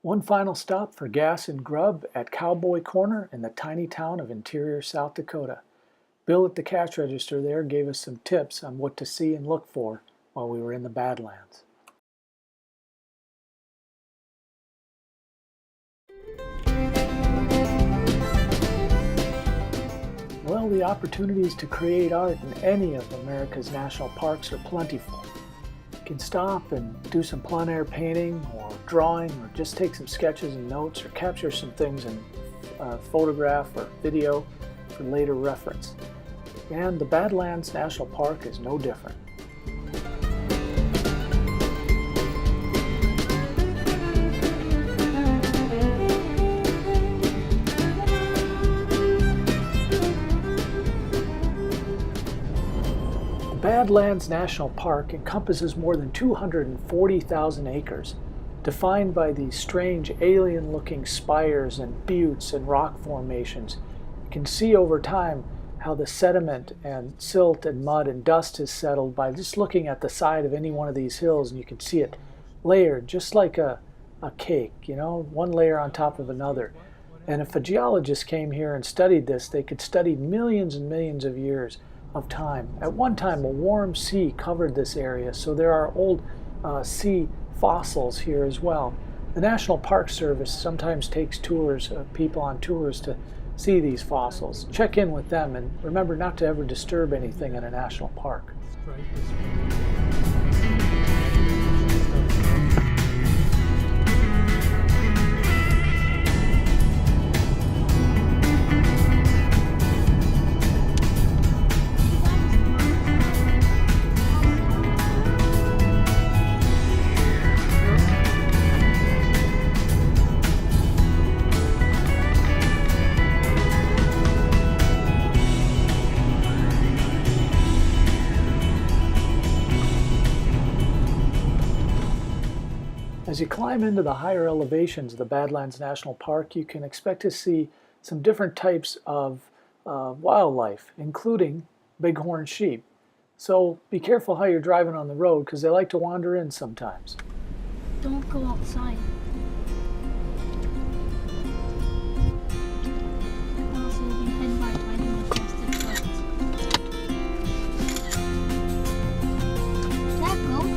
One final stop for gas and grub at Cowboy Corner in the tiny town of interior South Dakota. Bill at the cash register there gave us some tips on what to see and look for while we were in the Badlands. Well, the opportunities to create art in any of America's national parks are plentiful. You can stop and do some plein air painting or drawing, or just take some sketches and notes, or capture some things in photograph or video for later reference. And the Badlands National Park is no different. Badlands National Park encompasses more than 240,000 acres, defined by these strange alien-looking spires and buttes and rock formations. You can see over time how the sediment and silt and mud and dust has settled by just looking at the side of any one of these hills, and you can see it layered just like a cake, you know, one layer on top of another. And if a geologist came here and studied this, they could study millions and millions of years of time. At one time, a warm sea covered this area, so there are old sea fossils here as well. The National Park Service sometimes takes tours, people on tours to see these fossils. Check in with them and remember not to ever disturb anything in a national park. As you climb into the higher elevations of the Badlands National Park, you can expect to see some different types of wildlife, including bighorn sheep. So be careful how you're driving on the road because they like to wander in sometimes. Don't go outside. Also, you head by riding across the tracks. Is that goat?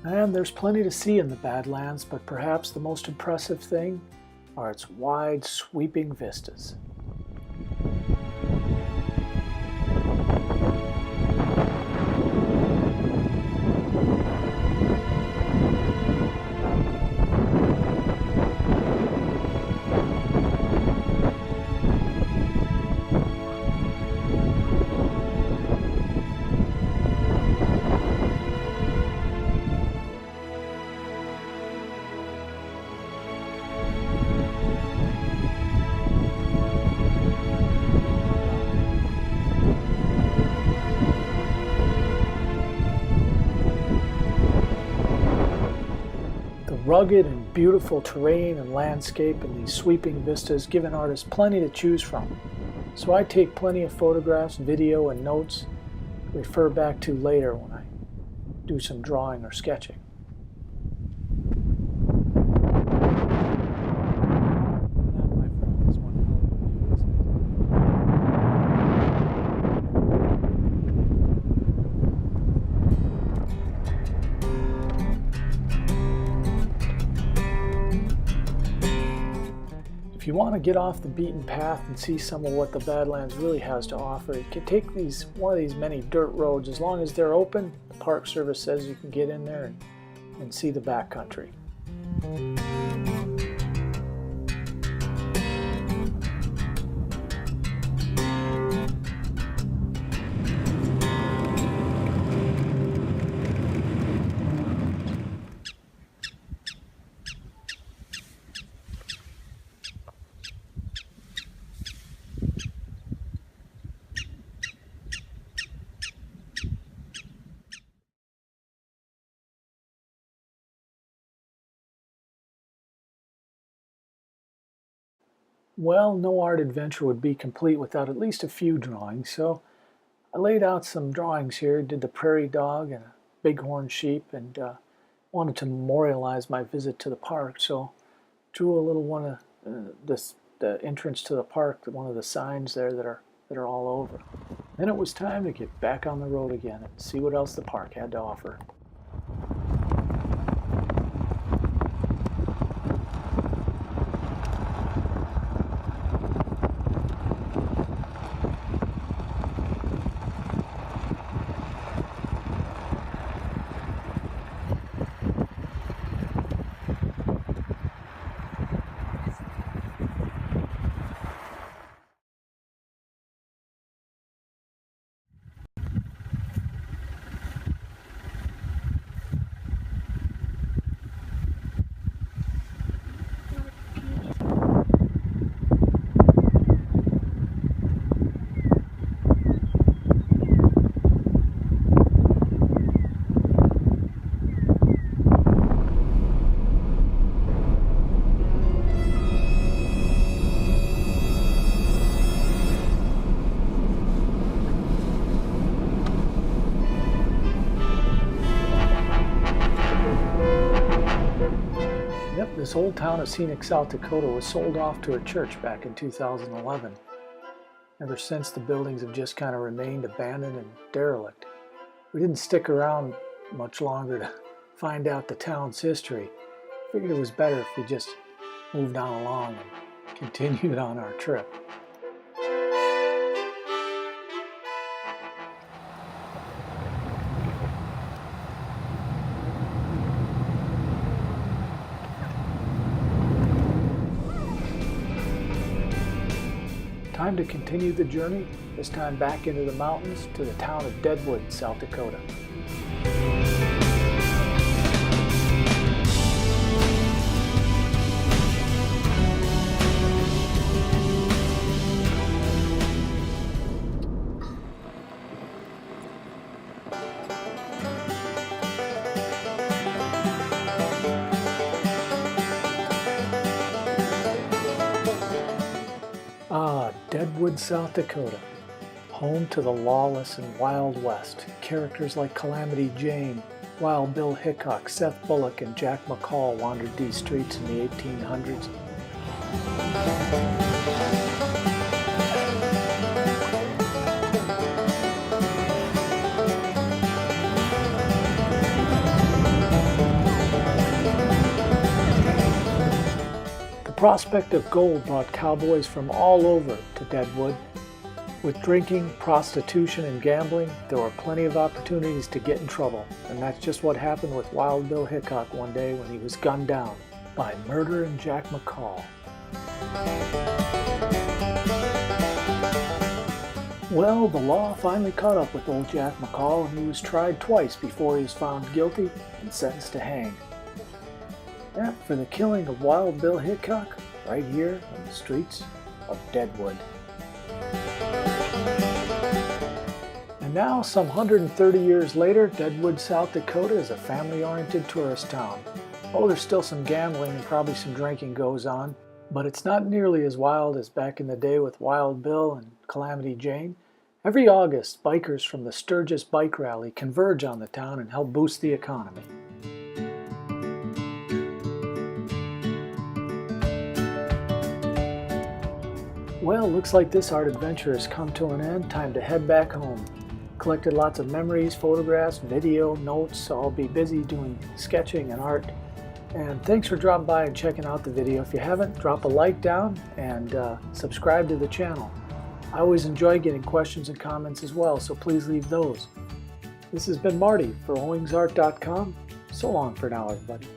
And there's plenty to see in the Badlands, but perhaps the most impressive thing are its wide, sweeping vistas. Rugged and beautiful terrain and landscape and these sweeping vistas give an artist plenty to choose from. So I take plenty of photographs, video, and notes to refer back to later when I do some drawing or sketching. If you want to get off the beaten path and see some of what the Badlands really has to offer, you can take one of these many dirt roads. As long as they're open, the Park Service says you can get in there and see the backcountry. Well, no art adventure would be complete without at least a few drawings, so I laid out some drawings here, did the prairie dog and a bighorn sheep, and wanted to memorialize my visit to the park, so drew a little one of the entrance to the park, one of the signs there that are all over. Then it was time to get back on the road again and see what else the park had to offer. Yep, this old town of scenic South Dakota was sold off to a church back in 2011. Ever since, the buildings have just kind of remained abandoned and derelict. We didn't stick around much longer to find out the town's history. Figured it was better if we just moved on along and continued on our trip. Time to continue the journey, this time back into the mountains to the town of Deadwood, South Dakota. Deadwood, South Dakota, home to the lawless and Wild West. Characters like Calamity Jane, Wild Bill Hickok, Seth Bullock, and Jack McCall wandered these streets in the 1800s. The prospect of gold brought cowboys from all over to Deadwood. With drinking, prostitution, and gambling, there were plenty of opportunities to get in trouble, and that's just what happened with Wild Bill Hickok one day when he was gunned down by murdering Jack McCall. Well, the law finally caught up with old Jack McCall, and he was tried twice before he was found guilty and sentenced to hang. Yeah, for the killing of Wild Bill Hickok, right here on the streets of Deadwood. And now, some 130 years later, Deadwood, South Dakota is a family-oriented tourist town. Oh, there's still some gambling and probably some drinking goes on, but it's not nearly as wild as back in the day with Wild Bill and Calamity Jane. Every August, bikers from the Sturgis Bike Rally converge on the town and help boost the economy. Well, looks like this art adventure has come to an end. Time to head back home. Collected lots of memories, photographs, video, notes, so I'll be busy doing sketching and art. And thanks for dropping by and checking out the video. If you haven't, drop a like down and subscribe to the channel. I always enjoy getting questions and comments as well, so please leave those. This has been Marty for owingsart.com. So long for now, everybody.